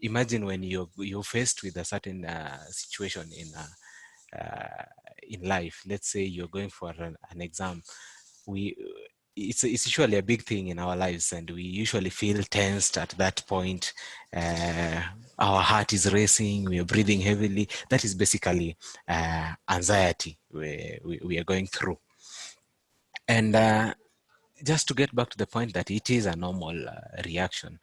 imagine when you're faced with a certain situation in life. Let's say you're going for an exam. It's usually a big thing in our lives, and we usually feel tensed at that point. Our heart is racing, we are breathing heavily. That is basically anxiety we are going through. And just to get back to the point that it is a normal reaction.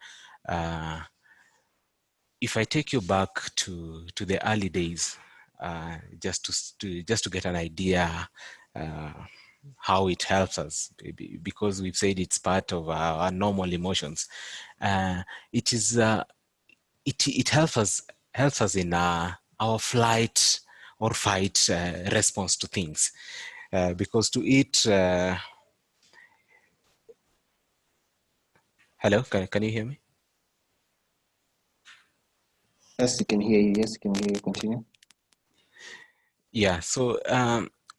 If I take you back to the early days, just to get an idea how it helps us, because we've said it's part of our normal emotions. It helps us in our flight or fight response to things, because to it. Hello, can you hear me? Yes, you can hear you. Yes, you can hear you. Continue. Yeah. So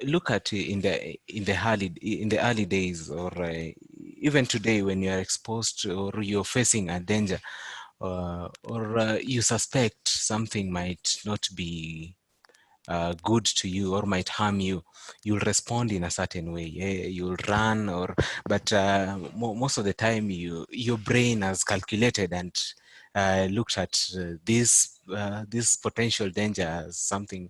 look at in the early days, or even today, when you are exposed to, or you're facing a danger, or you suspect something might not be good to you or might harm you, you'll respond in a certain way. You'll run, but most of the time, your brain has calculated and looked at this potential danger as something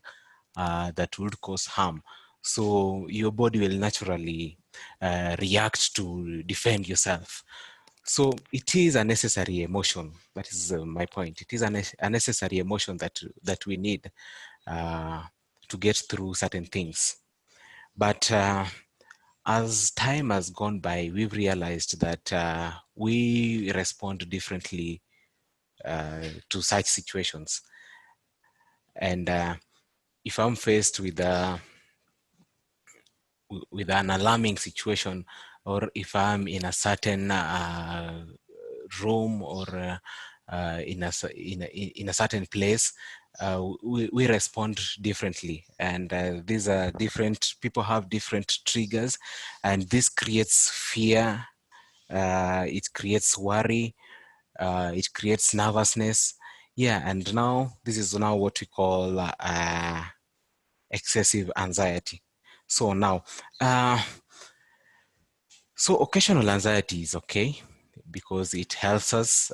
that would cause harm. So your body will naturally react to defend yourself. So it is a necessary emotion. That is my point. It is a necessary emotion that we need to get through certain things. But as time has gone by, we've realized that we respond differently to such situations. And if I'm faced with an alarming situation, or if I'm in a certain room, or in a certain place, we respond differently, and these are different. People have different triggers, and this creates fear. It creates worry. It creates nervousness. Yeah, and now this is now what we call excessive anxiety. So now, so occasional anxiety is okay, because it helps us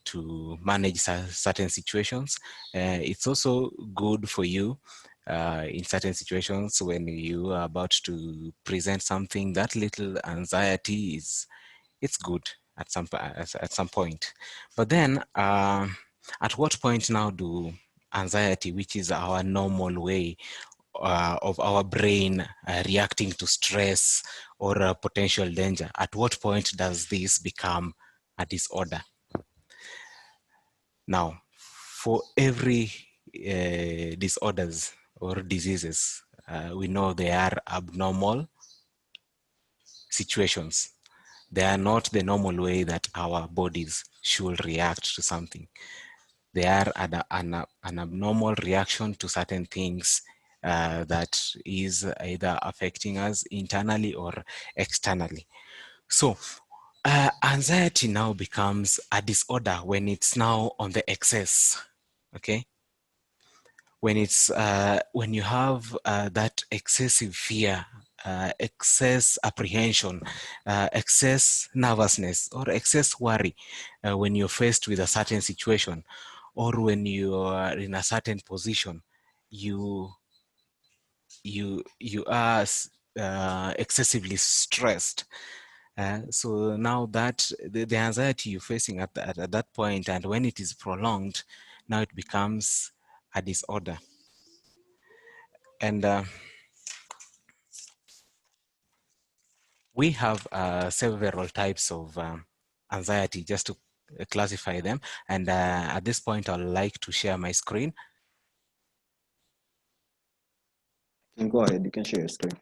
to manage certain situations. It's also good for you in certain situations when you are about to present something. That little anxiety it's good at some point. But then, at what point now do anxiety, which is our normal way of our brain reacting to stress or a potential danger, at what point does this become a disorder? Now, for every disorders or diseases, we know they are abnormal situations. They are not the normal way that our bodies should react to something. They are an abnormal reaction to certain things that is either affecting us internally or externally. So anxiety now becomes a disorder when it's now on the excess. Okay, when you have that excessive fear, excess apprehension, excess nervousness, or excess worry when you're faced with a certain situation, or when you are in a certain position, you are excessively stressed. So now that the anxiety you're facing at that point, and when it is prolonged, now it becomes a disorder. And we have several types of anxiety, just to classify them. And at this point, I'd like to share my screen. You can go ahead. You can share your screen.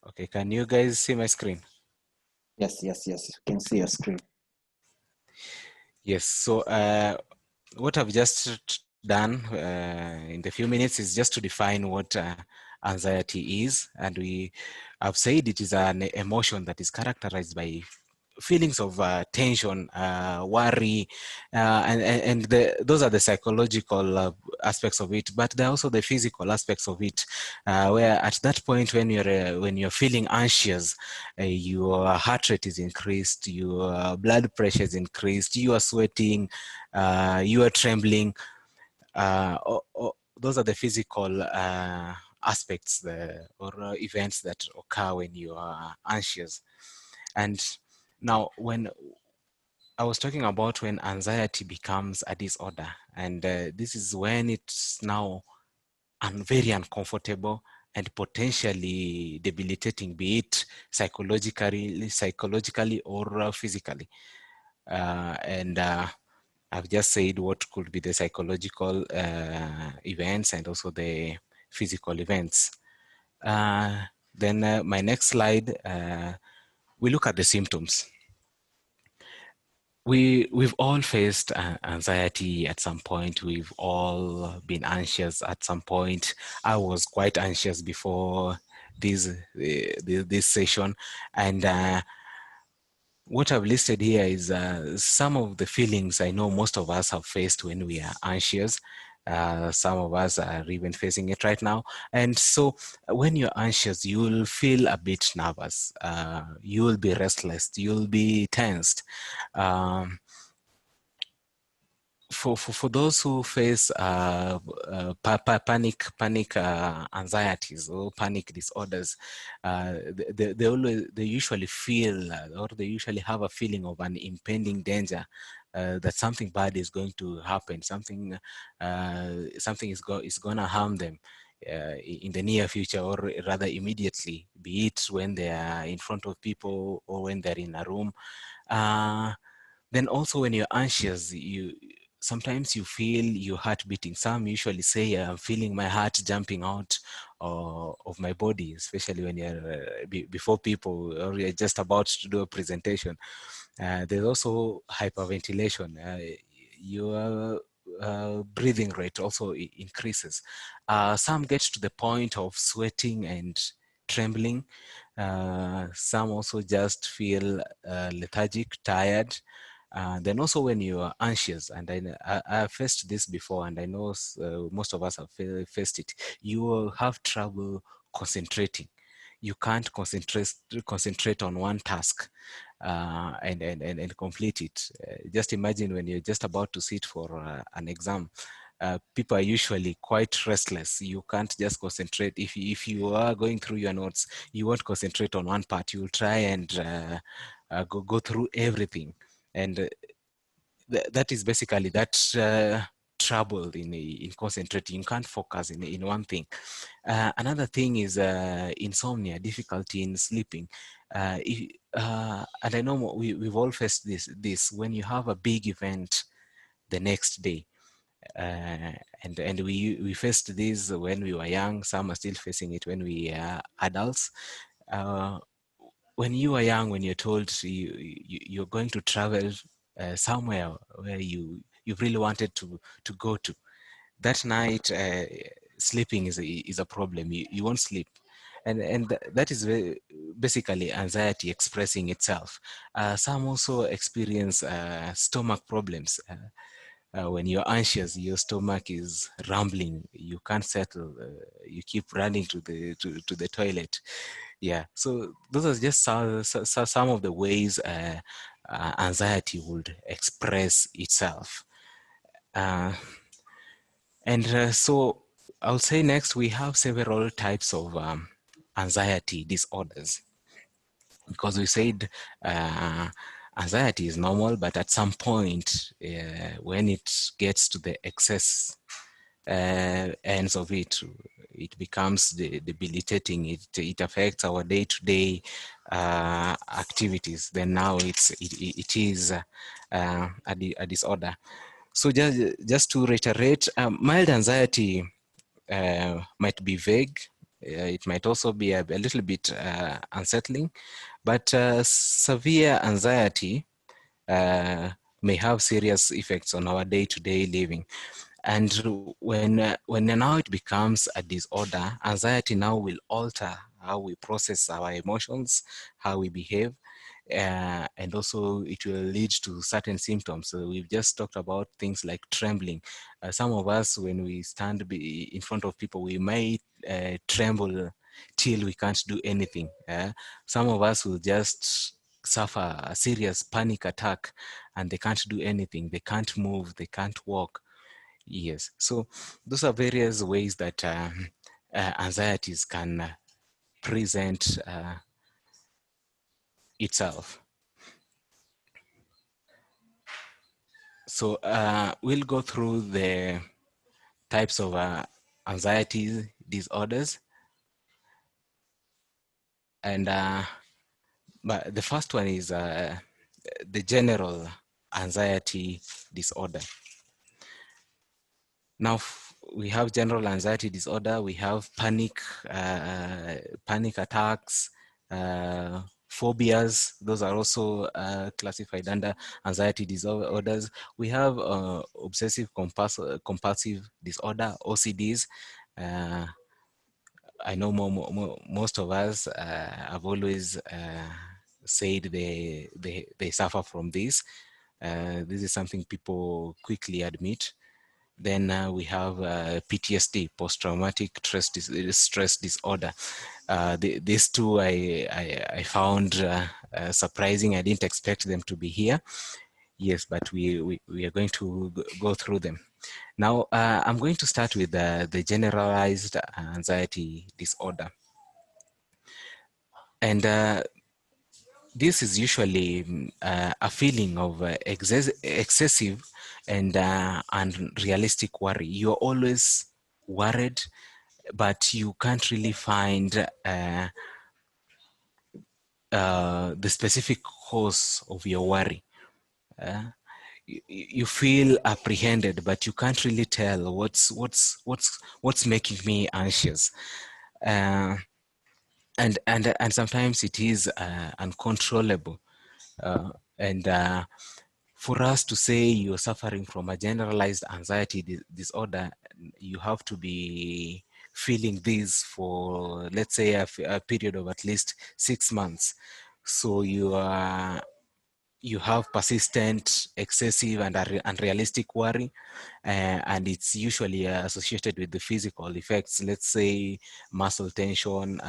Okay, can you guys see my screen? Yes, yes, yes. You can see your screen. Yes. So what I've just done in the few minutes is just to define what anxiety is, and I've said it is an emotion that is characterized by feelings of tension, worry, those are the psychological aspects of it. But there are also the physical aspects of it, where at that point when you're feeling anxious, your heart rate is increased, your blood pressure is increased, you are sweating, you are trembling. Those are the physical aspects or events that occur when you are anxious. And now, when I was talking about when anxiety becomes a disorder, and this is when it's now very uncomfortable and potentially debilitating, be it psychologically or physically. And I've just said what could be the psychological events and also the physical events. Then my next slide, we look at the symptoms. We've all faced anxiety at some point. We've all been anxious at some point. I was quite anxious before this session, and what I've listed here is some of the feelings I know most of us have faced when we are anxious. Some of us are even facing it right now. And so when you're anxious, you'll feel a bit nervous. You'll be restless. You'll be tensed. Um, for those who face panic anxieties or panic disorders, they usually feel or they usually have a feeling of an impending danger, that something bad is going to happen, something is going to harm them in the near future, or rather immediately, be it when they are in front of people or when they're in a room. Then also when you're anxious, you sometimes you feel your heart beating. Some usually say, I'm feeling my heart jumping out of my body, especially when you're before people or you're just about to do a presentation. There's also hyperventilation. Your breathing rate also increases. Some get to the point of sweating and trembling. Some also just feel lethargic, tired. Then also when you are anxious, and I faced this before, and I know most of us have faced it, you will have trouble concentrating. You can't concentrate on one task and complete it. Just imagine when you're just about to sit for an exam. People are usually quite restless. You can't just concentrate. If you are going through your notes, you won't concentrate on one part. You'll try and go through everything. And that is basically that trouble in concentrating. You can't focus in one thing. Another thing is insomnia, difficulty in sleeping. And I know we've all faced this when you have a big event the next day. And we faced this when we were young. Some are still facing it when we are adults. Uh, when you were young, when you're told you're going to travel somewhere where you really wanted to go to, that night sleeping is a problem. You won't sleep, and that is basically anxiety expressing itself. Some also experience stomach problems. When you're anxious, your stomach is rumbling. You can't settle. You keep running to the toilet. Yeah. So those are just some of the ways anxiety would express itself. Uh, and so I'll say next we have several types of anxiety disorders, because we said anxiety is normal, but at some point when it gets to the excess ends of it, it becomes debilitating. It affects our day-to-day activities. Then now it is a disorder. So just to reiterate, mild anxiety might be vague. It might also be a little bit unsettling, but severe anxiety may have serious effects on our day-to-day living. And when now it becomes a disorder, anxiety now will alter how we process our emotions, how we behave, and also it will lead to certain symptoms. So we've just talked about things like trembling. Some of us, when we stand in front of people, we might tremble till we can't do anything. Some of us will just suffer a serious panic attack and they can't do anything. They can't move, they can't walk. Yes. So those are various ways that anxieties can present itself. So we'll go through the types of anxiety disorders. And but the first one is the general anxiety disorder. Now we have general anxiety disorder, we have panic attacks, phobias. Those are also classified under anxiety disorders. We have obsessive compulsive disorder, OCDs. I know most of us have always said they suffer from this. This is something people quickly admit. Then we have PTSD, post-traumatic stress disorder. These two I found surprising. I didn't expect them to be here. Yes, but we are going to go through them. Now, I'm going to start with the generalized anxiety disorder. And this is usually a feeling of excessive and unrealistic worry. You're always worried, but you can't really find the specific cause of your worry. You feel apprehended, but you can't really tell what's making me anxious. And sometimes it is uncontrollable. And for us to say you're suffering from a generalized anxiety disorder, you have to be feeling this for, let's say, a period of at least 6 months. So you have persistent, excessive, and unrealistic worry, and it's usually associated with the physical effects. Let's say muscle tension,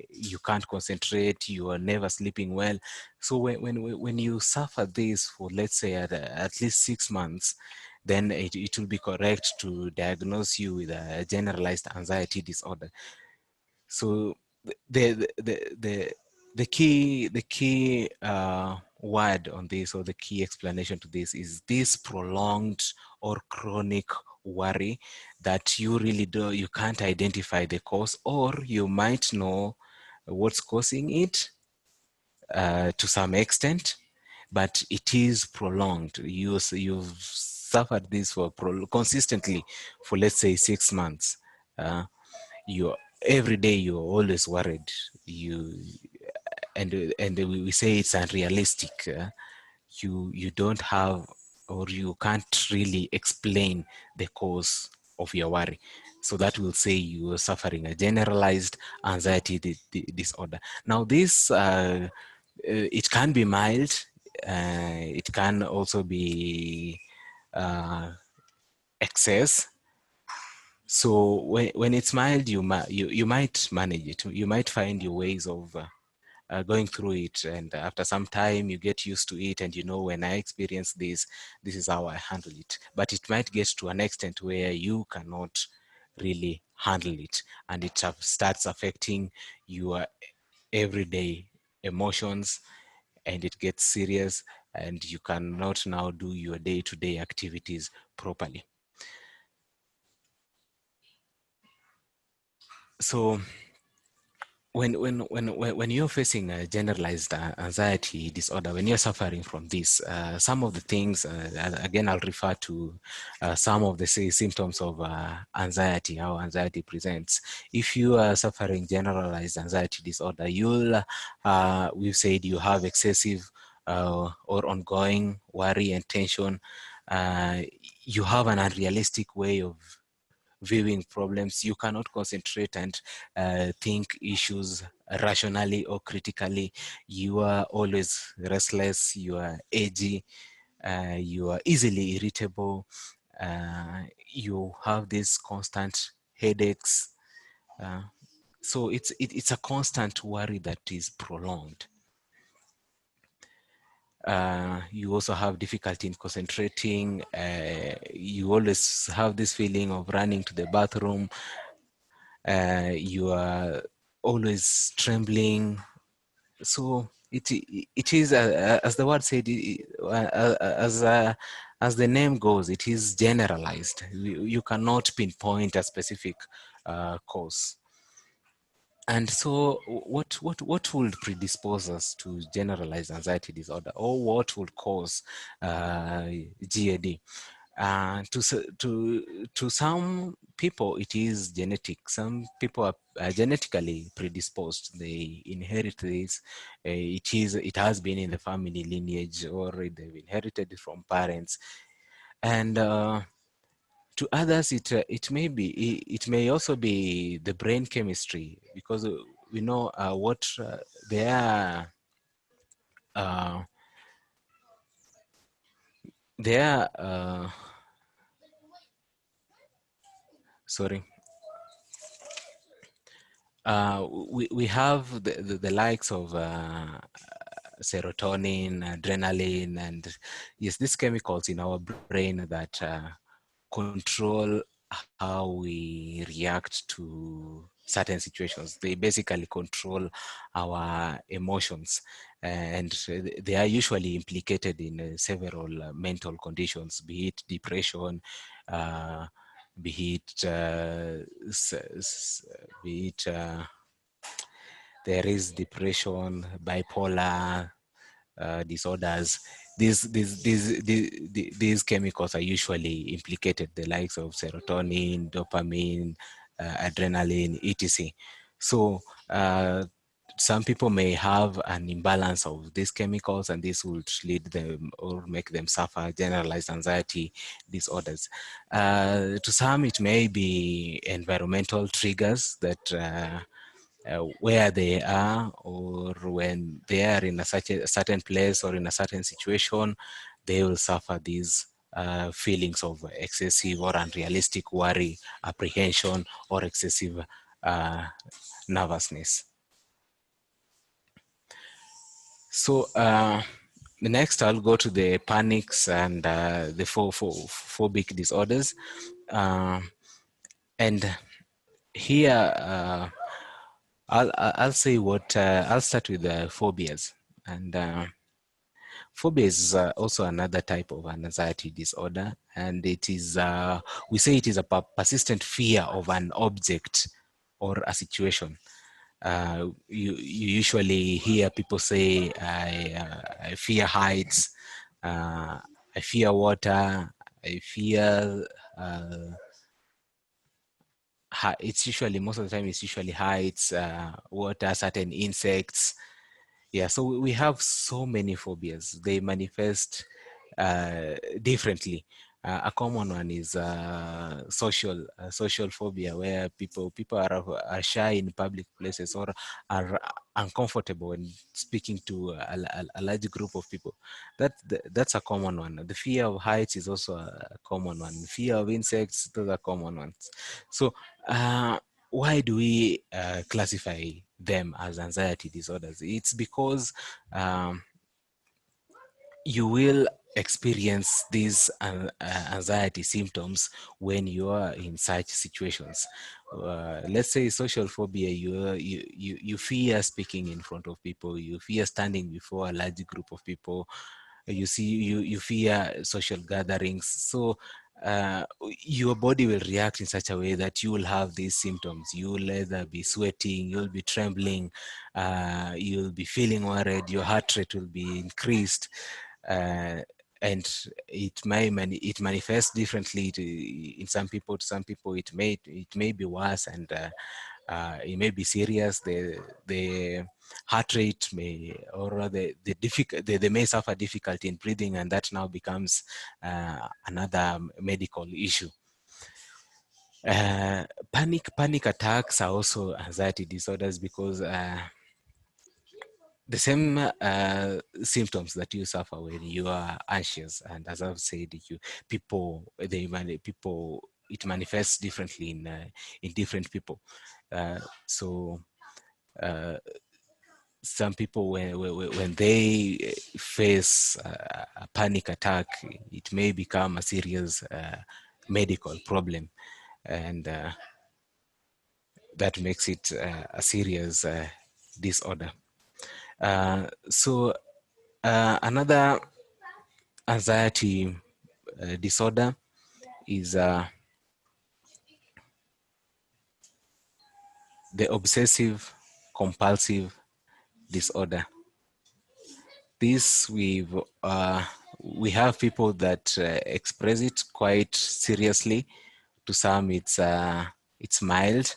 you can't concentrate, you are never sleeping well. So when you suffer this for, let's say, at least 6 months, then it will be correct to diagnose you with a generalized anxiety disorder. So the key word on this, or the key explanation to this, is this prolonged or chronic worry that you really you can't identify the cause, or you might know what's causing it to some extent, but it is prolonged. You've suffered this for consistently for, let's say, 6 months. You every day you're always worried. And we say it's unrealistic. You don't have, or you can't really explain the cause of your worry. So that will say you are suffering a generalized anxiety disorder. Now this it can be mild. It can also be excess. So when it's mild, you might manage it. You might find your ways of going through it, and after some time you get used to it, and you know, when I experience this, this is how I handle it. But it might get to an extent where you cannot really handle it, and it starts affecting your everyday emotions, and it gets serious, and you cannot now do your day-to-day activities properly. So when you're facing a generalized anxiety disorder, when you're suffering from this, some of the things, again, I'll refer to some of the symptoms of anxiety, how anxiety presents. If you are suffering generalized anxiety disorder, we've said you have excessive or ongoing worry and tension, you have an unrealistic way of viewing problems. You cannot concentrate and think issues rationally or critically. You are always restless, you are edgy, you are easily irritable, you have these constant headaches. Uh, so it's a constant worry that is prolonged. You also have difficulty in concentrating. You always have this feeling of running to the bathroom. You are always trembling. So it is, as the word said, as the name goes, it is generalized. You cannot pinpoint a specific cause. And so what would predispose us to generalized anxiety disorder, or what would cause GAD? To some people, it is genetic. Some people are genetically predisposed. They inherit this. It has been in the family lineage, or they've inherited it from parents. And to others, it may also be the brain chemistry, because we know what they are. Uh, they are. Sorry. We have the likes of serotonin, adrenaline, and yes, these chemicals in our brain that control how we react to certain situations. They basically control our emotions, and they are usually implicated in several mental conditions, be it depression, uh, be it be it there is depression, bipolar disorders. These chemicals are usually implicated, the likes of serotonin, dopamine, adrenaline, etc. So some people may have an imbalance of these chemicals, and this would lead them or make them suffer generalized anxiety disorders. To some, it may be environmental triggers that where they are, or when they are in a certain place or in a certain situation, they will suffer these feelings of excessive or unrealistic worry, apprehension, or excessive uh, nervousness. So next, I'll go to the panics and the phobic disorders. And here, I'll say what I'll start with the phobias. And phobia is also another type of anxiety disorder, and it is we say it is a persistent fear of an object or a situation. You usually hear people say, I fear heights, I fear water, I fear it's usually, most of the time, it's usually heights, water, certain insects. Yeah, so we have so many phobias. They manifest differently. A common one is social phobia, where people are shy in public places, or are uncomfortable when speaking to a large group of people. That's a common one. The fear of heights is also a common one. Fear of insects, those are common ones. So why do we classify them as anxiety disorders? It's because you will experience these anxiety symptoms when you are in such situations. Let's say social phobia, you fear speaking in front of people, you fear standing before a large group of people, you fear social gatherings. So your body will react in such a way that you will have these symptoms. You will either be sweating, you'll be trembling, you'll be feeling worried, your heart rate will be increased, uh, and it manifests differently in some people. To some people, it may be worse, and It may be serious. The heart rate may, or they may suffer difficulty in breathing, and that now becomes another medical issue. Panic attacks are also anxiety disorders, because the same symptoms that you suffer when you are anxious, and as I've said, it manifests differently in different people. So some people, when they face a panic attack, it may become a serious medical problem, and that makes it a serious disorder. So another anxiety disorder is the obsessive compulsive disorder. This we have people that express it quite seriously. To some, it's mild.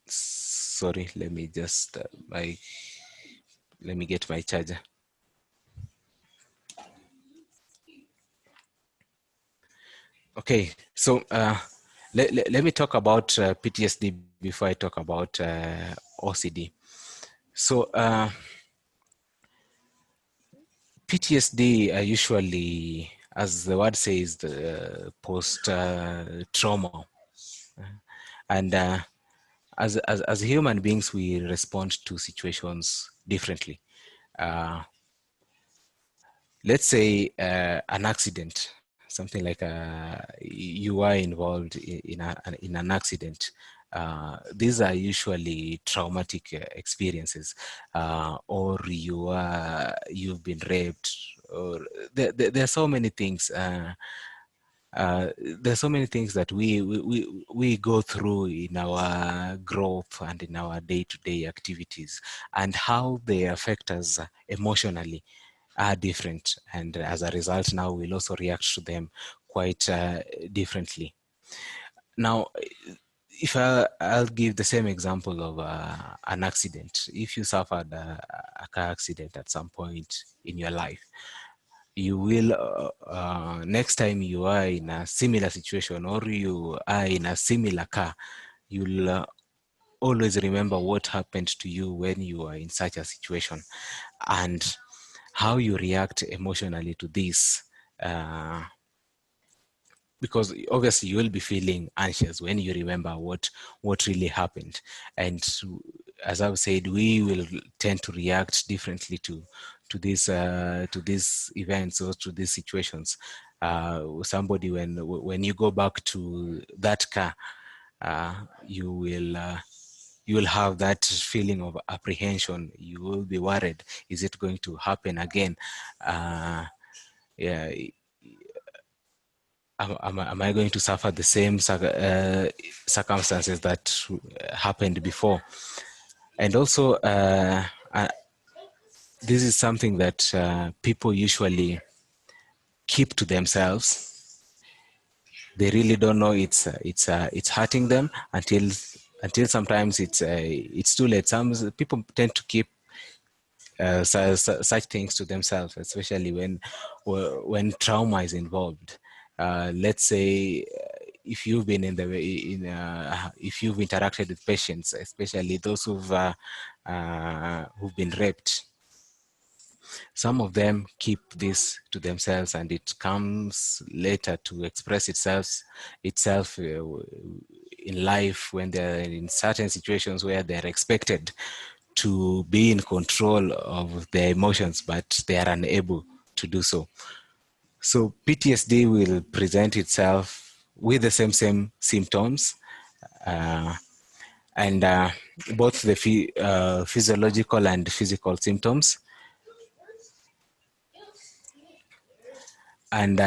Sorry, let me just let me get my charger. Okay, so let me talk about PTSD before I talk about OCD. So PTSD are usually, as the word says, the post-trauma. And as human beings, we respond to situations differently. Let's say an accident, something like you are involved in an accident. These are usually traumatic experiences, or you've been raped, or there are so many things. There's so many things that we go through in our growth and in our day-to-day activities, and how they affect us emotionally are different, and as a result now we'll also react to them quite differently. Now, if I'll give the same example of an accident. If you suffered a car accident at some point in your life, you will next time you are in a similar situation, or you are in a similar car, you'll always remember what happened to you when you are in such a situation, and how you react emotionally to this. Because obviously you will be feeling anxious when you remember what really happened, and as I've said, we will tend to react differently to these events or to these situations. Somebody, when you go back to that car, you will have that feeling of apprehension. You will be worried, is it going to happen again? Yeah, am I going to suffer the same circumstances that happened before? And also, this is something that people usually keep to themselves. They really don't know it's hurting them until sometimes it's too late. Some people tend to keep such things to themselves, especially when trauma is involved. Let's say if you've been if you've interacted with patients, especially those who've been raped, some of them keep this to themselves, and it comes later to express itself in life, when they're in certain situations where they're expected to be in control of their emotions, but they are unable to do so. So PTSD will present itself with the same symptoms, and both the physiological and physical symptoms. And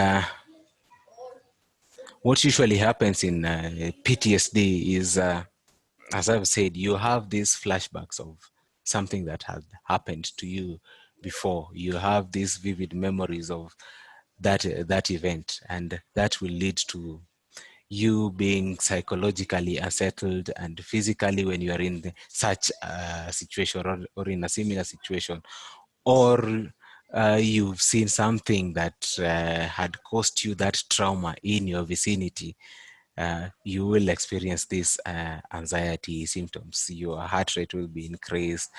what usually happens in PTSD is, as I've said, you have these flashbacks of something that had happened to you before. You have these vivid memories of that event, and that will lead to you being psychologically unsettled and physically when you are in such a situation, or in a similar situation, or you've seen something that had caused you that trauma in your vicinity. You will experience these anxiety symptoms. Your heart rate will be increased,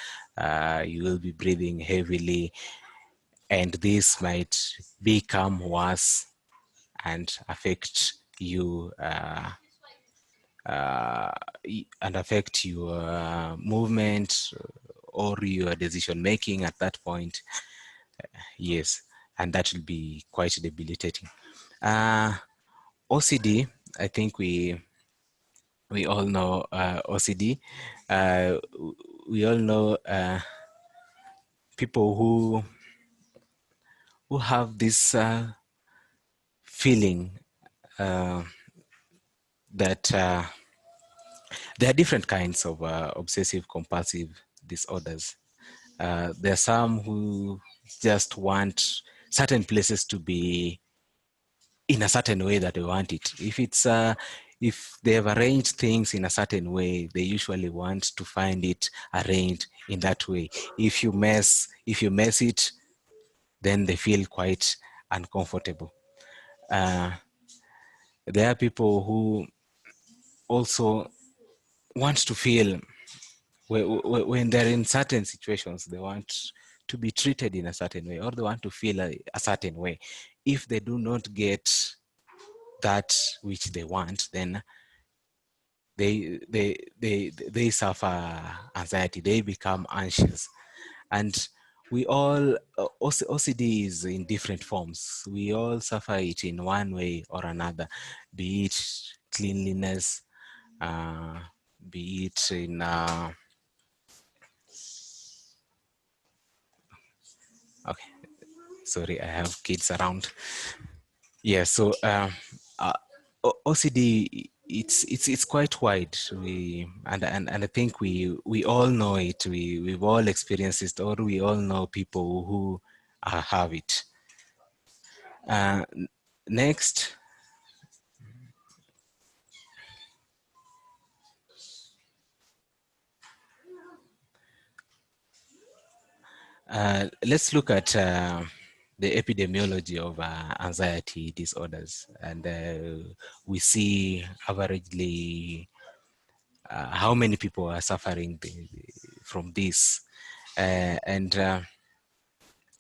you will be breathing heavily, and this might become worse and affect you, and affect your movement or your decision making at that point. Yes, and that will be quite debilitating. OCD, I think we all know OCD. Uh, we all know people who have this feeling that there are different kinds of obsessive compulsive disorders. There are some who just want certain places to be in a certain way that they want it. If they have arranged things in a certain way, they usually want to find it arranged in that way. If you mess it, then they feel quite uncomfortable. There are people who also want to feel, when they're in certain situations, they want to be treated in a certain way, or they want to feel a certain way. If they do not get that which they want, then they suffer anxiety, they become anxious. And we all, OCD is in different forms. We all suffer it in one way or another, be it cleanliness, be it in okay, sorry, I have kids around. Yeah, so OCD, it's quite wide. And I think we all know it. We've all experienced it, or we all know people who have it. Next, let's look at the epidemiology of anxiety disorders, and we see averagely how many people are suffering from this, and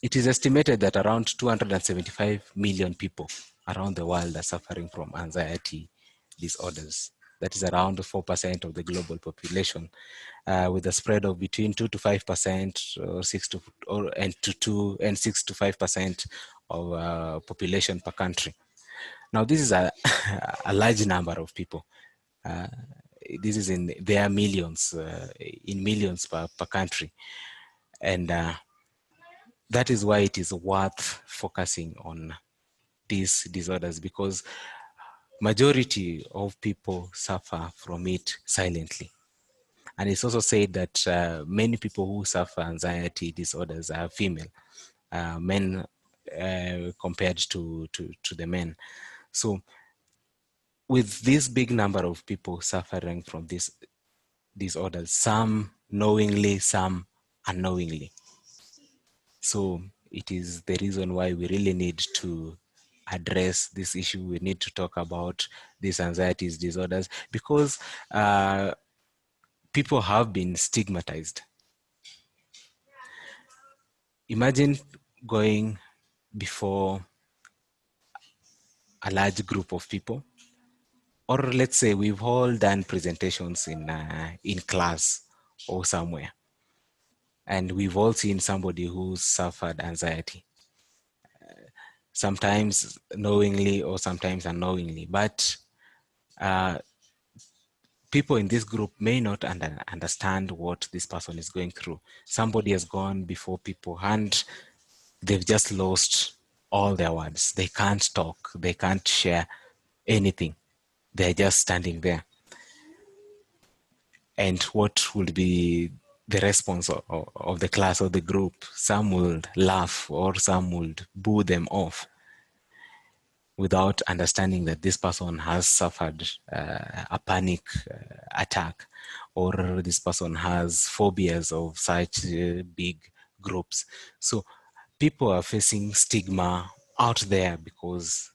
it is estimated that around 275 million people around the world are suffering from anxiety disorders. That is around 4% of the global population, with a spread of between 2 to 5%, or 6 to or and to 2 and 6 to 5% of population per country. Now, this is a a large number of people. Uh, this is in their millions, in millions per country, and that is why it is worth focusing on these disorders, because majority of people suffer from it silently. And it's also said that many people who suffer anxiety disorders are female, men, compared to the men. So with this big number of people suffering from these disorders, some knowingly, some unknowingly. So it is the reason why we really need to address this issue. We need to talk about these anxieties disorders, because people have been stigmatized. Imagine going before a large group of people, or let's say we've all done presentations in class or somewhere, and we've all seen somebody who suffered anxiety, sometimes knowingly or sometimes unknowingly. But people in this group may not understand what this person is going through. Somebody has gone before people and they've just lost all their words. They can't talk, they can't share anything. They're just standing there. And what would be the response of the class or the group? Some would laugh, or some would boo them off. without understanding that this person has suffered a panic attack, or this person has phobias of such big groups. So people are facing stigma out there because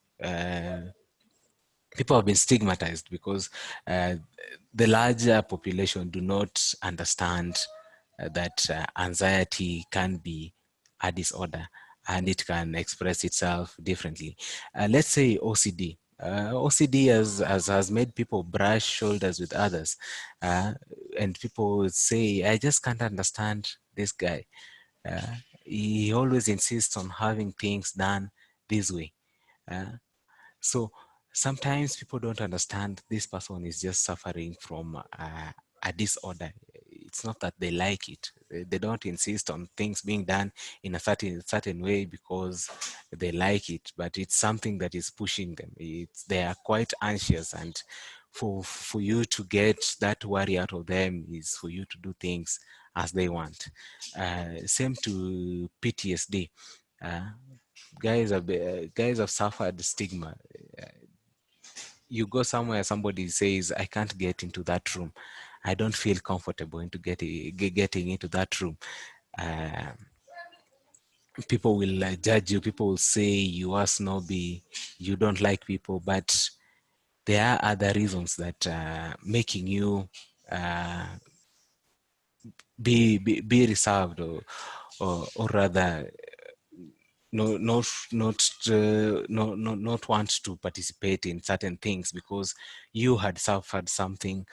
people have been stigmatized because the larger population do not understand that anxiety can be a disorder and it can express itself differently. Let's say OCD. OCD has made people brush shoulders with others. And people would say, I just can't understand this guy. He always insists on having things done this way. So sometimes people don't understand this person is just suffering from a disorder. It's not that they like it. They don't insist on things being done in a certain way because they like it, but it's something that is pushing them. They are quite anxious, and for you to get that worry out of them is for you to do things as they want. Same to PTSD. Uh, guys have suffered stigma. You go somewhere, somebody says, I can't get into that room, I don't feel comfortable into getting into that room. uh, People will judge you, people will say you are snobby, you don't like people, but there are other reasons that making you uh, be reserved, or rather no, not want to participate in certain things because you had suffered something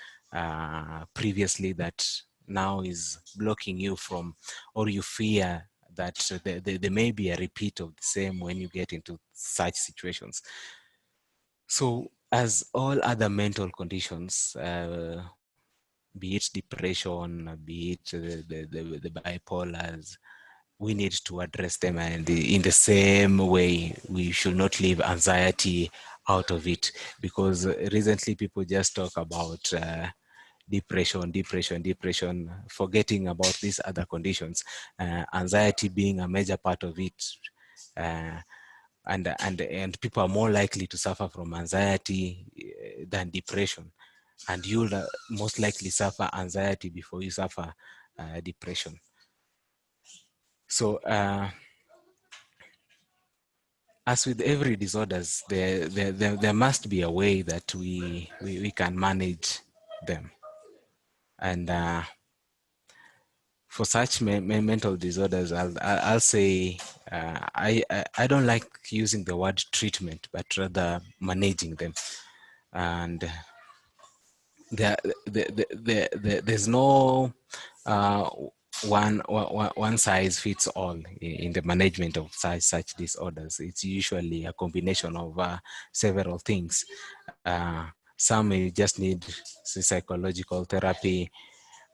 previously that now is blocking you from, or you fear that there may be a repeat of the same when you get into such situations. So as all other mental conditions, be it depression, be it the bipolars, we need to address them, and in the same way we should not leave anxiety out of it, because recently people just talk about depression, forgetting about these other conditions, anxiety being a major part of it. uh, and people are more likely to suffer from anxiety than depression, and you'll most likely suffer anxiety before you suffer depression. So as with every disorders, there must be a way that we can manage them. And for such mental disorders, I'll say I don't like using the word treatment, but rather managing them. And there's no uh, one size fits all in the management of such disorders. It's usually a combination of several things. Some may just need psychological therapy,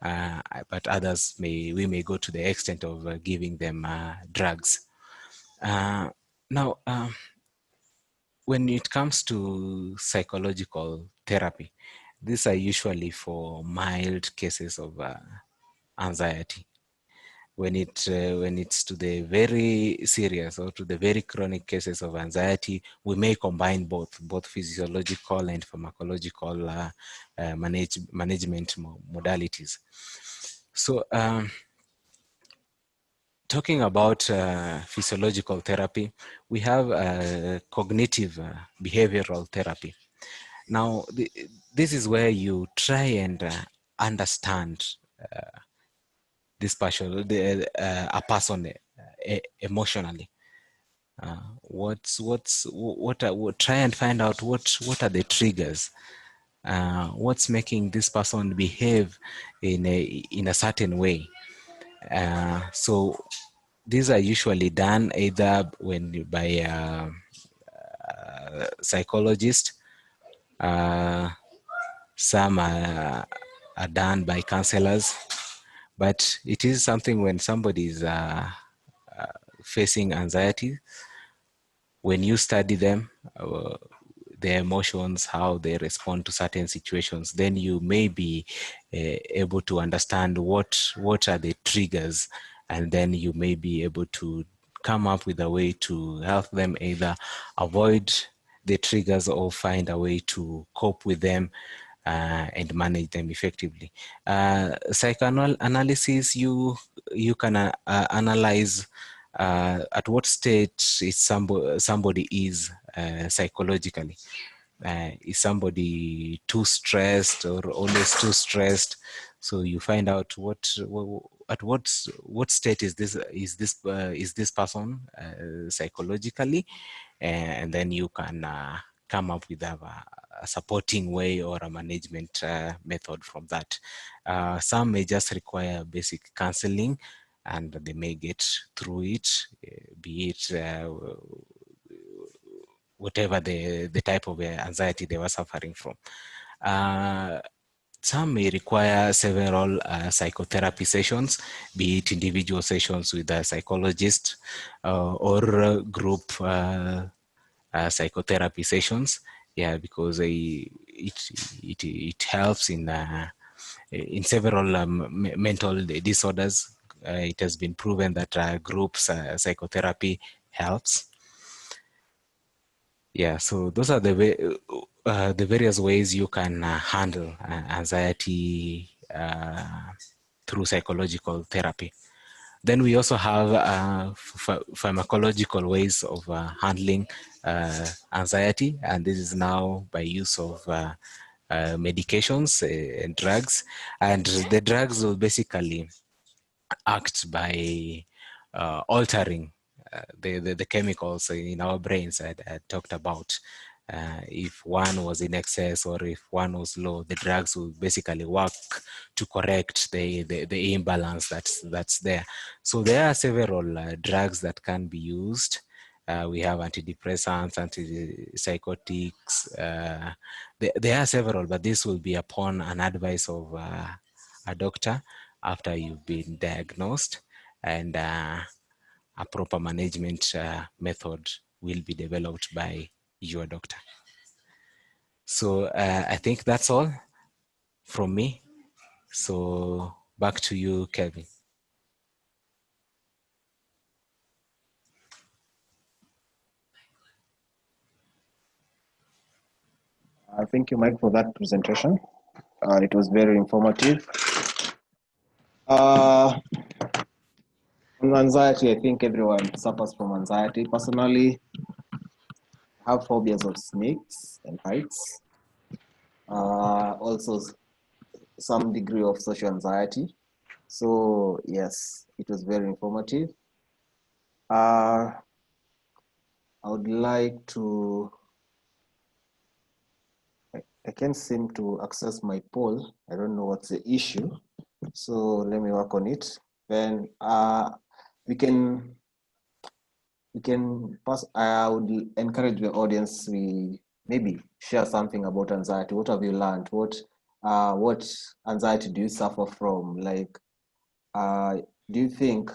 but others we may go to the extent of giving them drugs. Now, when it comes to psychological therapy, these are usually for mild cases of anxiety. When it's to the very serious or to the very chronic cases of anxiety, we may combine both physiological and pharmacological management modalities. So talking about physiological therapy, we have cognitive behavioral therapy. Now, this is where you try and understand a person emotionally. Try and find out what are the triggers, what's making this person behave in a certain way. So these are usually done either by a psychologist. Some are done by counselors, but it is something when somebody is facing anxiety, when you study them, their emotions, how they respond to certain situations, then you may be able to understand what are the triggers, and then you may be able to come up with a way to help them either avoid the triggers or find a way to cope with them and manage them effectively. Psychoanalysis, you can analyze at what state is somebody is psychologically. Is somebody too stressed or always too stressed? So you find out at what state is this person psychologically, and then you can come up with a supporting way or a management method from that. Some may just require basic counseling, and they may get through it, be it whatever the type of anxiety they were suffering from. Some may require several psychotherapy sessions, be it individual sessions with a psychologist or group psychotherapy sessions. Yeah, because it helps in several mental disorders. It has been proven that group psychotherapy helps. Yeah, so those are the various ways you can handle anxiety through psychological therapy. Then we also have pharmacological ways of handling anxiety, and this is now by use of medications and drugs. And the drugs will basically act by altering the chemicals in our brains I talked about. If one was in excess or if one was low, the drugs will basically work to correct the imbalance that's there. So there are several drugs that can be used. We have antidepressants, antipsychotics. There are several, but this will be upon an advice of a doctor after you've been diagnosed, and a proper management method will be developed by your doctor. So I think that's all from me. So back to you, Kevin. Thank you, Mike, for that presentation. It was very informative. On anxiety, I think everyone suffers from anxiety. Personally, I have phobias of snakes and heights. Also, some degree of social anxiety. So, yes, it was very informative. I would like to, I can't seem to access my poll. I don't know what's the issue. So let me work on it. Then we can pass. I would encourage the audience. We maybe share something about anxiety. What have you learned? What anxiety do you suffer from? Like, do you think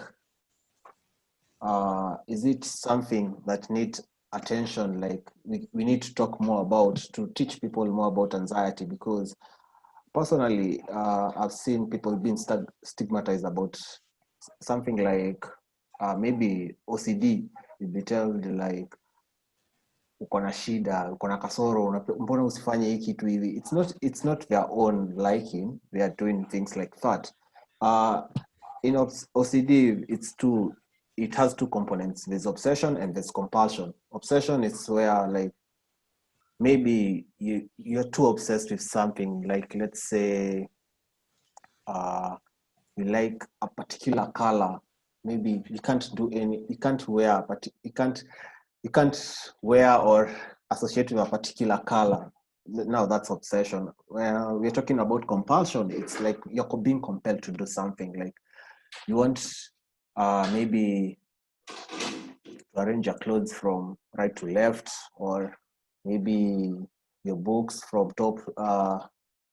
is it something that needs attention? Like we need to talk more about, to teach people more about anxiety, because personally, I've seen people being stigmatized about something like maybe OCD. You'll be told like, uko na shida, uko na kasoro, mbona usifanye hii kitu hivi. It's not their own liking. They are doing things like that. In OCD, it has two components. There's obsession and there's compulsion. Obsession is where like maybe you're too obsessed with something. Like, let's say you like a particular color. Maybe you can't wear, but you can't wear or associate with a particular color. Now that's obsession. When we're talking about compulsion, it's like you're being compelled to do something. Like you want maybe to arrange your clothes from right to left, or maybe your books from top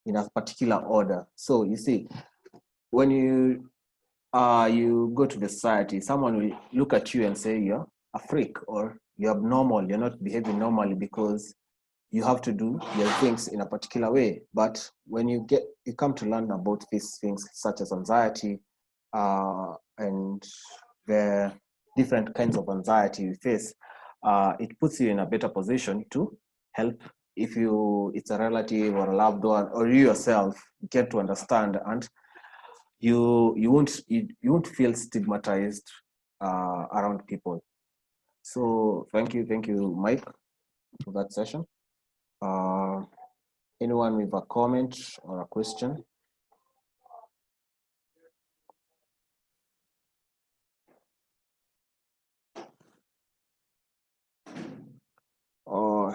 in a particular order. So you see, when you go to the society, someone will look at you and say you're a freak or you're abnormal, you're not behaving normally because you have to do your things in a particular way. But when you come to learn about these things such as anxiety and the different kinds of anxiety you face, it puts you in a better position to help if it's a relative or a loved one, or you yourself get to understand, and you won't feel stigmatized around people. So thank you, Mike, for that session. Anyone with a comment or a question?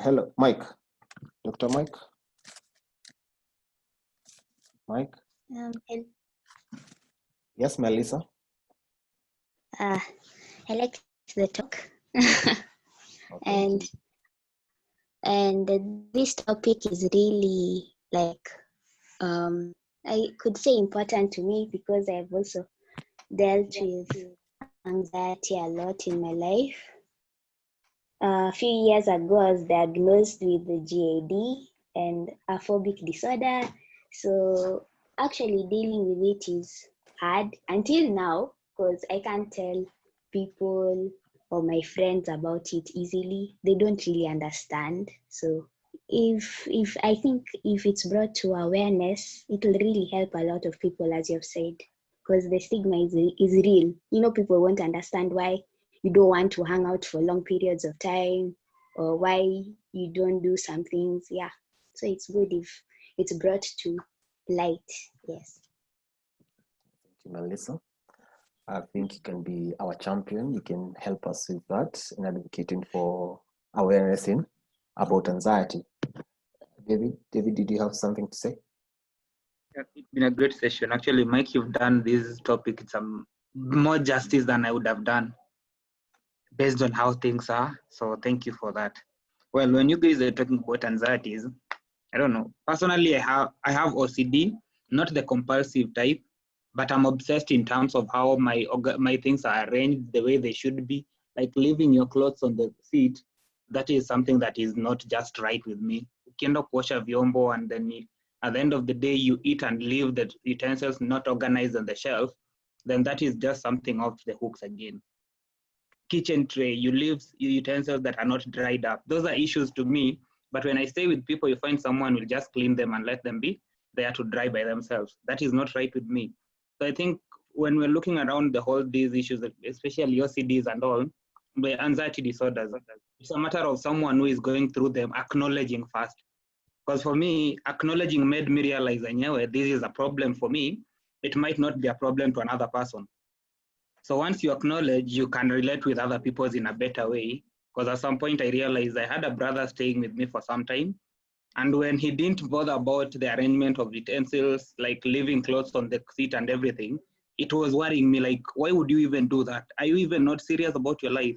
Hello, Mike. Dr. Mike? Mike? Yes, Melissa? I like the talk. Okay. and this topic is really like I could say important to me, because I've also dealt with anxiety a lot in my life. A few years ago, I was diagnosed with the GAD and a phobic disorder. So actually dealing with it is hard until now, because I can't tell people or my friends about it easily. They don't really understand. So if I think if it's brought to awareness, it will really help a lot of people, as you've said, because the stigma is real. You know, people won't understand why you don't want to hang out for long periods of time, or why you don't do some things. Yeah, so it's good if it's brought to light. Yes. Thank you, Melissa. I think you can be our champion. You can help us with that in advocating for awareness about anxiety. David, did you have something to say? Yeah, it's been a great session. Actually, Mike, you've done this topic some more justice than I would have done based on how things are. So thank you for that. Well, when you guys are talking about anxieties, I don't know. Personally, I have OCD, not the compulsive type, but I'm obsessed in terms of how my things are arranged the way they should be. Like leaving your clothes on the seat, that is something that is not just right with me. Ukienda kuosha vyombo, and then at the end of the day you eat and leave the utensils not organized on the shelf, then that is just something off the hooks again. Kitchen tray, you leave utensils that are not dried up. Those are issues to me. But when I stay with people, you find someone will just clean them and let them be there to dry by themselves. That is not right with me. So I think when we're looking around the whole these issues, especially OCDs and all, the anxiety disorders, it's a matter of someone who is going through them acknowledging first. Because for me, acknowledging made me realize, this is a problem for me. It might not be a problem to another person. So once you acknowledge, you can relate with other people in a better way. Because at some point I realized I had a brother staying with me for some time. And when he didn't bother about the arrangement of utensils, like leaving clothes on the seat and everything, it was worrying me, like, why would you even do that? Are you even not serious about your life?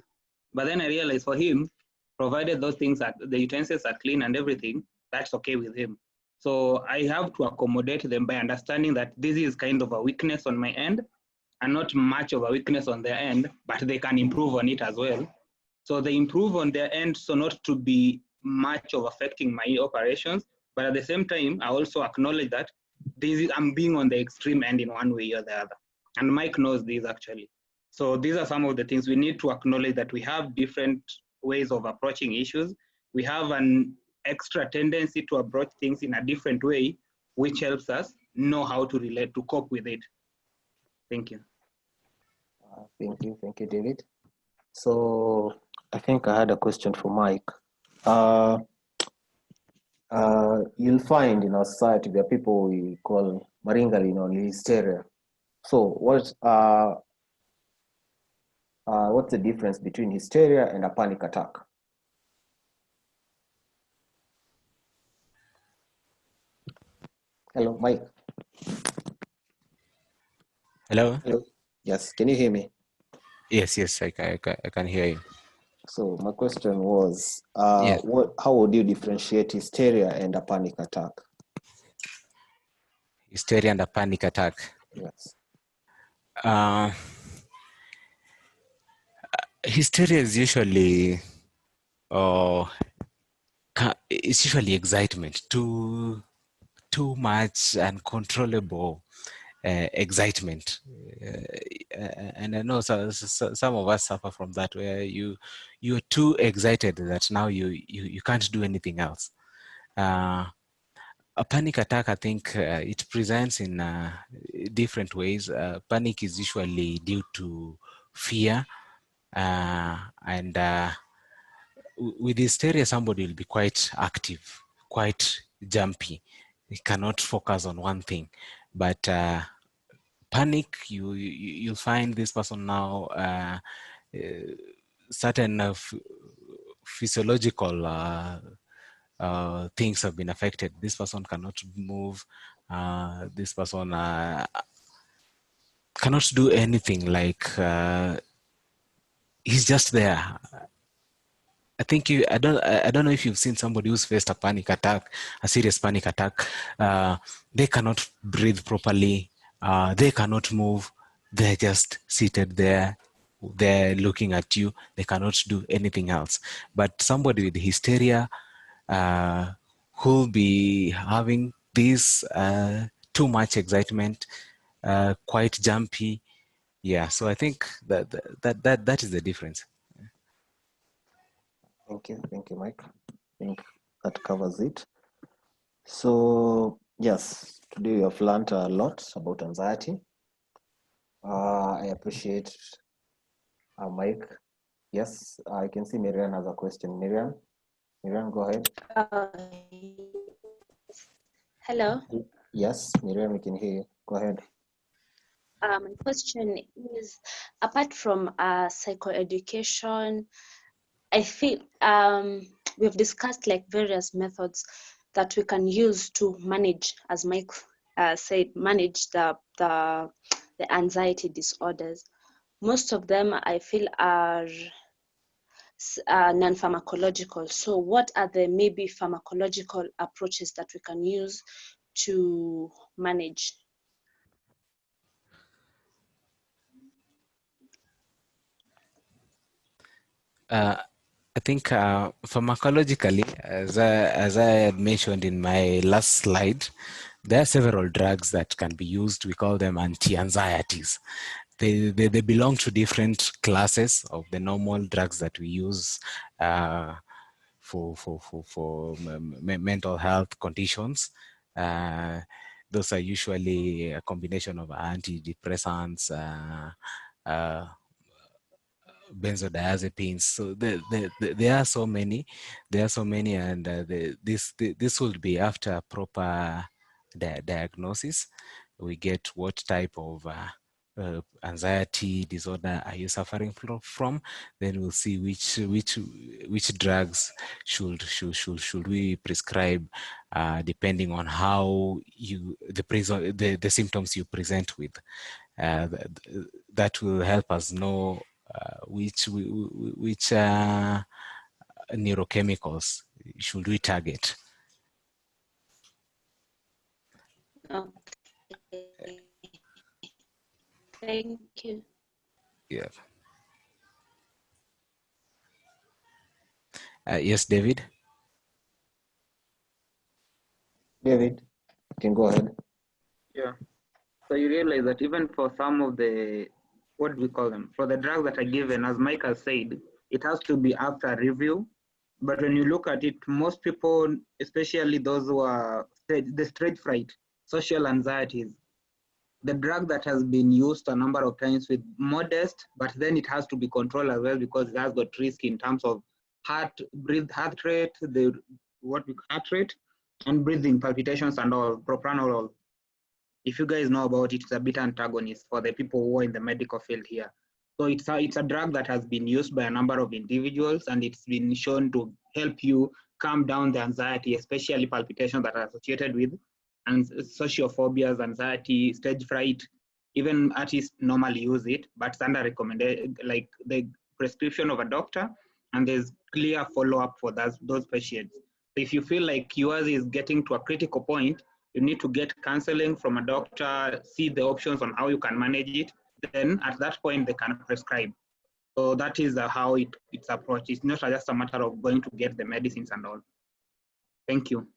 But then I realized for him, provided those things, the utensils are clean and everything, that's okay with him. So I have to accommodate them by understanding that this is kind of a weakness on my end, and not much of a weakness on their end, but they can improve on it as well. So they improve on their end, so not to be much of affecting my operations, but at the same time, I also acknowledge that I'm being on the extreme end in one way or the other. And Mike knows this actually. So these are some of the things we need to acknowledge, that we have different ways of approaching issues. We have an extra tendency to approach things in a different way, which helps us know how to relate, to cope with it. Thank you. Thank you, David. So I think I had a question for Mike. You'll find in our society there are people we call maringaling or hysteria. So what's the difference between hysteria and a panic attack? Hello, Mike. Hello? Hello. Yes, can you hear me? Yes, I can hear you. So my question was, Yes. how would you differentiate hysteria and a panic attack? Hysteria and a panic attack. Yes. Hysteria is usually, it's usually excitement, too much uncontrollable excitement. and I know some of us suffer from that, where you're too excited that now you can't do anything else. A panic attack, I think it presents in different ways. Panic is usually due to fear, and with hysteria, somebody will be quite active, quite jumpy. They cannot focus on one thing. But panic, you'll find this person now, certain physiological things have been affected. This person cannot move. This person cannot do anything. Like he's just there. I think I don't know if you've seen somebody who's faced a panic attack, a serious panic attack. They cannot breathe properly. They cannot move. They're just seated there. They're looking at you. They cannot do anything else. But somebody with hysteria, who'll be having this too much excitement, quite jumpy. Yeah. So I think that is the difference. Thank you, Mike. I think that covers it. So yes, today we have learned a lot about anxiety. I appreciate Mike. Yes, I can see Miriam has a question. Miriam, go ahead. Hello. Yes, Miriam, we can hear you. Go ahead. My question is, apart from psychoeducation, I feel we've discussed like various methods that we can use to manage, as Mike said, manage the anxiety disorders. Most of them I feel are non-pharmacological. So what are the maybe pharmacological approaches that we can use to manage? I think pharmacologically, as I had mentioned in my last slide, there are several drugs that can be used. We call them anti-anxieties. They belong to different classes of the normal drugs that we use for mental health conditions. Those are usually a combination of antidepressants, benzodiazepines. So there are so many. There are so many, and this will be after proper diagnosis. We get what type of anxiety disorder are you suffering from. Then we'll see which drugs should we prescribe, depending on how the symptoms you present with. That will help us know which neurochemicals should we target. Okay. Thank you. Yeah. Yes, David. David, you can go ahead. Yeah. So you realize that even for some of the, what do we call them? For the drugs that are given, as Mike has said, it has to be after a review. But when you look at it, most people, especially those who are the stage fright, social anxieties, the drug that has been used a number of times with modest, but then it has to be controlled as well, because it has got risk in terms of heart rate, heart rate, and breathing palpitations and all, propranolol. If you guys know about it, it's a beta antagonist for the people who are in the medical field here. So it's a drug that has been used by a number of individuals, and it's been shown to help you calm down the anxiety, especially palpitations that are associated with and sociophobias, anxiety, stage fright. Even artists normally use it, but it's under recommendation, like the prescription of a doctor, and there's clear follow-up for those patients. So if you feel like yours is getting to a critical point, you need to get counseling from a doctor, see the options on how you can manage it. Then at that point, they can prescribe. So that is how it's approached. It's not just a matter of going to get the medicines and all. Thank you.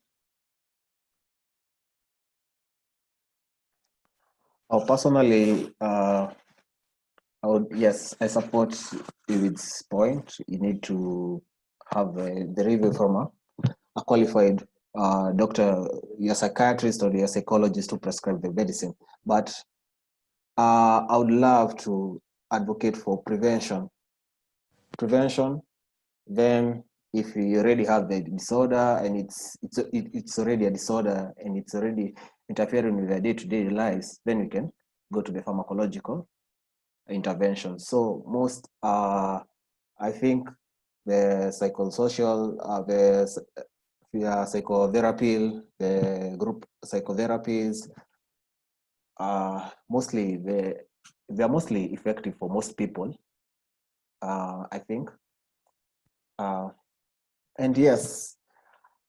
Personally, Yes, I support David's point. You need to have the review from a qualified doctor, your psychiatrist or your psychologist to prescribe the medicine. But I would love to advocate for prevention. Prevention, then if you already have the disorder and it's already a disorder and it's already interfering with their day-to-day lives, then we can go to the pharmacological intervention. So most I think the psychosocial, the psychotherapy, the group psychotherapies, mostly they're mostly effective for most people, I think. And yes,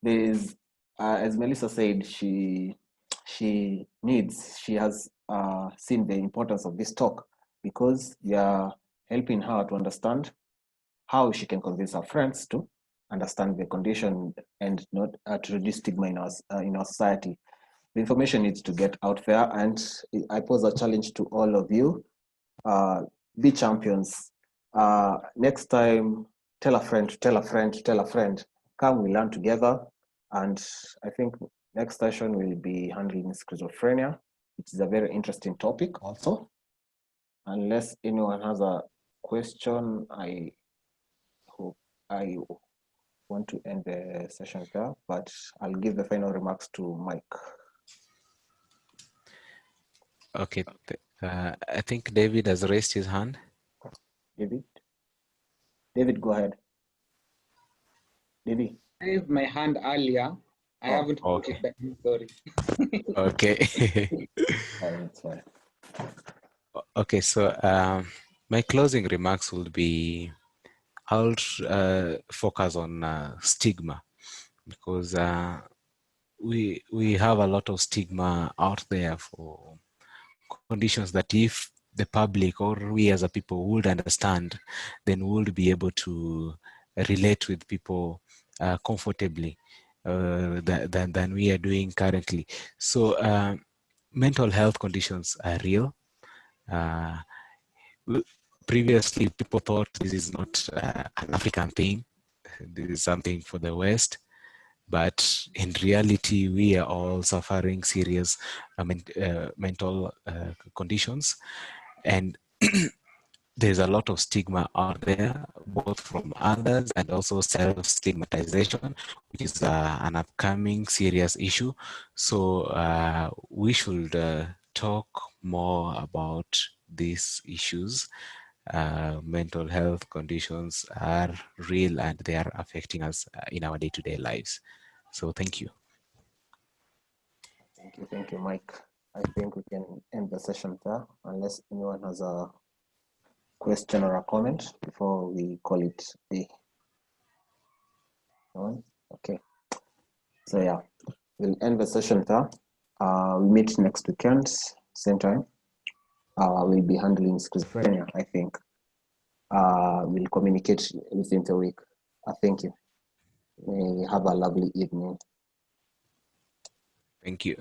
there's as Melissa said, she has seen the importance of this talk because we are helping her to understand how she can convince her friends to understand the condition and not to reduce stigma in our society. The information needs to get out there, and I pose a challenge to all of you. Be champions. Next time, tell a friend to tell a friend to tell a friend. Come, we learn together. And I think next session will be handling schizophrenia. It is a very interesting topic also. Unless anyone has a question, I want to end the session there, but I'll give the final remarks to Mike. Okay. I think David has raised his hand. David, go ahead. David. I raised my hand earlier. I haven't put it down, sorry. Okay. That's fine. Okay, so my closing remarks will be, I'll focus on stigma, because we have a lot of stigma out there for conditions that if the public or we as a people would understand, then we would be able to relate with people comfortably than we are doing currently. So mental health conditions are real. Previously, people thought this is not an African thing. This is something for the West. But in reality, we are all suffering serious mental conditions. And there's a lot of stigma out there, both from others and also self-stigmatization, which is an upcoming serious issue. So we should talk more about these issues. Mental health conditions are real and they are affecting us in our day-to-day lives. So thank you. Thank you, Mike. I think we can end the session there, unless anyone has a question or a comment before we call it a day. Okay. So yeah, we'll end the session there. We'll meet next weekend, same time. We'll be handling schizophrenia, I think. We'll communicate within the week. Thank you. May have a lovely evening. Thank you.